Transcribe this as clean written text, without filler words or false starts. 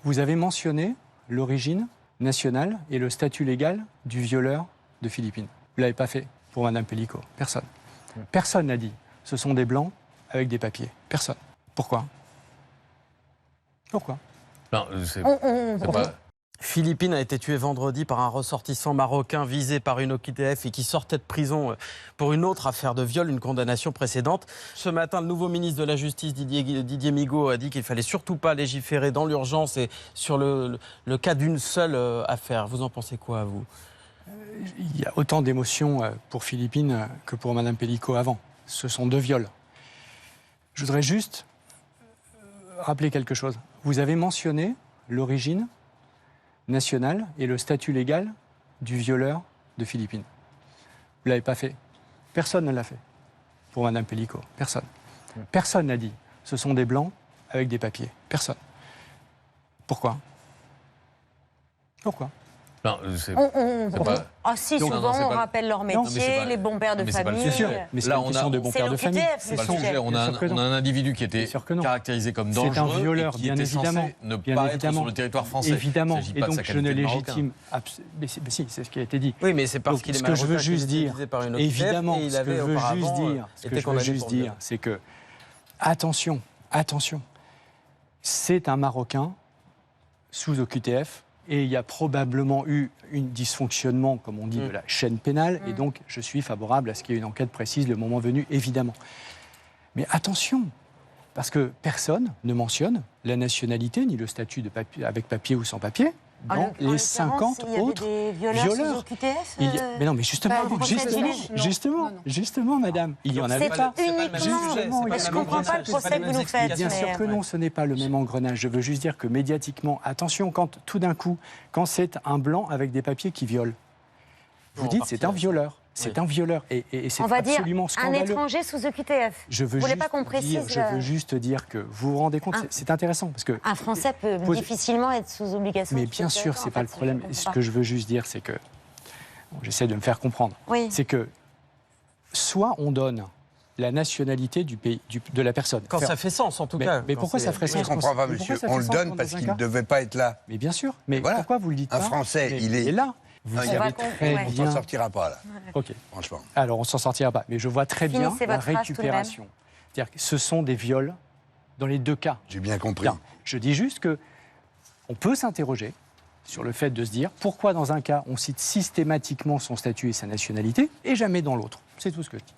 Vous avez mentionné l'origine nationale et le statut légal du violeur de Philippines. Vous ne l'avez pas fait pour Mme Pellico. Personne. Personne n'a dit. Ce sont des blancs avec des papiers. Personne. Pourquoi? Pourquoi? Non, c'est pas... Philippine a été tué vendredi par un ressortissant marocain visé par une OQTF et qui sortait de prison pour une autre affaire de viol, une condamnation précédente. Ce matin, le nouveau ministre de la Justice, Didier Migaud, a dit qu'il ne fallait surtout pas légiférer dans l'urgence et sur le cas d'une seule affaire. Vous en pensez quoi, vous? Il y a autant d'émotions pour Philippine que pour Mme Pellico avant. Ce sont deux viols. Je voudrais juste rappeler quelque chose. Vous avez mentionné l'origine nationale et le statut légal du violeur de Philippines. Vous ne l'avez pas fait. Personne ne l'a fait pour Mme Pellico. Personne. Personne n'a dit. Ce sont des blancs avec des papiers. Personne. Pourquoi? Pourquoi? Non, c'est pas... Ah si, Donc, souvent on pas... rappelle leur métier, les bons pères de famille. C'est sûr, mais c'est là, une question de bons pères de famille. C'est pas le sujet. On a un individu qui était caractérisé comme dangereux. C'est un violeur, et qui bien était évidemment. censé ne pas être sur le territoire français. Évidemment. Il ne s'agit Et pas de donc sa je ne qualité de Marocain. légitime... Mais si, c'est ce qui a été dit. Oui, mais c'est parce Donc, qu'il est ce que je veux marocain qu'il juste était dire, visé par une OQTF évidemment, et il ce que avait je veux juste auparavant dire, ce que été je veux condamné juste pour viol. dire, c'est que attention, attention, c'est un Marocain sous OQTF. Et il y a probablement eu un dysfonctionnement, comme on dit, de la chaîne pénale. Et donc, je suis favorable à ce qu'il y ait une enquête précise le moment venu, évidemment. Mais attention, parce que personne ne mentionne la nationalité ni le statut de papier, avec papier ou sans papier dans les 50 autres violeurs. Mais non, mais justement, madame, il n'y en avait pas. Mais je ne comprends pas le procès que vous nous faites. Bien sûr que non, ce n'est pas le même engrenage. Je veux juste dire que médiatiquement, attention, quand tout d'un coup, quand c'est un blanc avec des papiers qui viole, vous dites c'est un violeur. C'est un violeur et c'est absolument scandaleux. Un étranger sous OQTF. Vous voulez pas qu'on précise Je veux juste dire que vous vous rendez compte, c'est intéressant parce que... Un Français peut difficilement être sous obligation. Mais bien sûr, c'est pas le problème. Ce que je veux juste dire, c'est que... J'essaie de me faire comprendre. Oui. C'est que soit on donne la nationalité du pays, de la personne. Quand ça fait sens, en tout cas. Mais pourquoi ça ferait sens? Je ne comprends pas, monsieur. On le donne parce qu'il ne devait pas être là. Mais bien sûr. Mais voilà. Pourquoi vous le dites pas? Un Français, il est là. Vous savez très bien. On ne s'en sortira pas, là. Ok. Franchement. Alors, on ne s'en sortira pas. Mais je vois très bien la récupération. C'est-à-dire que ce sont des viols dans les deux cas. J'ai bien compris. Bien. Je dis juste que on peut s'interroger sur le fait de se dire pourquoi dans un cas, on cite systématiquement son statut et sa nationalité et jamais dans l'autre. C'est tout ce que je dis.